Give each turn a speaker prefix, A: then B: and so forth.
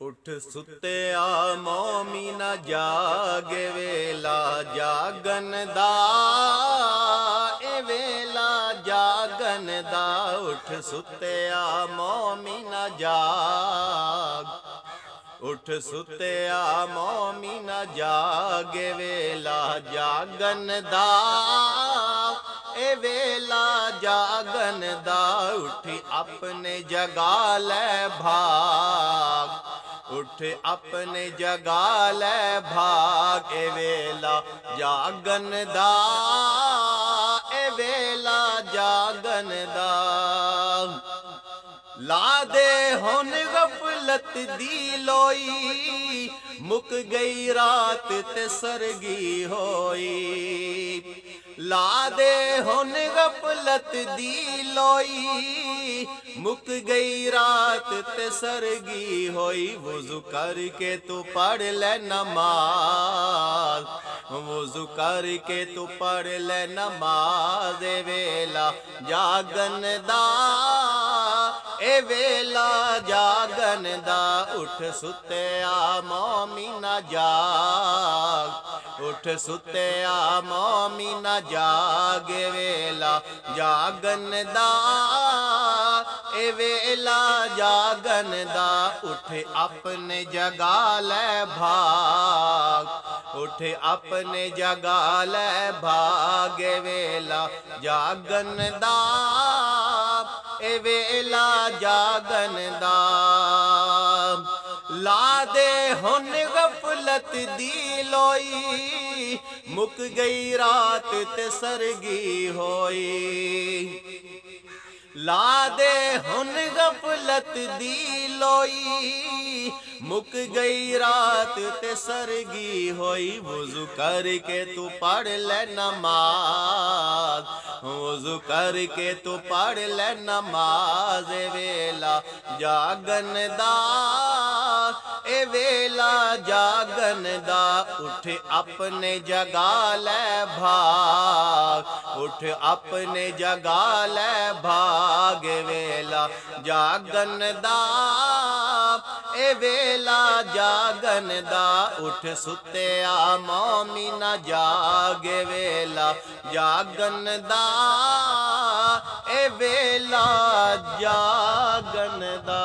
A: उठ सुत्या मोमीना जागे वेला जागन दा ए वेला जागन दा। उठ सुत्या मोमीना जाग, उठ सुत्या मोमीना जागे वेला जागन दा ए वेला जागन दा। उठ अपने जगा ले भाग, उठ अपने जगा ले भाग ए वेला जागन दा ए वेला जागन दा। ला दे हुन गफलत दी लोई, मुक गई रात ते सरगी होई। ला दे हुन गफलत दी लोई, मुक गई रात ते सरगी होई। वुज़ू करके तू पढ़ ले नमाज, वुज़ू करके तू पढ़ ले नमाज ए वेला जागन दा ए वेला जागन दा। उठ सुत्या मोमीना जाग, उठ सुत्या मोमीना जाग ए वेला जागन दा ए वेला जागन दा। उठ अपने जगा ले भाग, उठ अपने जगा ले भाग ए वेला जागन दा ए वेला जागन दा। ला दे हुन गफलत दी लोई, मुक गई रात ते सरगी होई। ला दे हुन गफलत दी लोई, मुक गई रात ते सरगी होई। वुज़ू करके तू पढ़ ले नमाज, वुज़ू करके तू पढ़ ले नमाज ए वेला जागन दा ए वेला जागन दा। उठ अपने जगा ले भाग, उठ अपने जगा ले भाग ए वेला जागन दा ए वेला जागन दा। उठ सुत्या मोमीना जागे वेला जागन दा ए वेला जागन दा।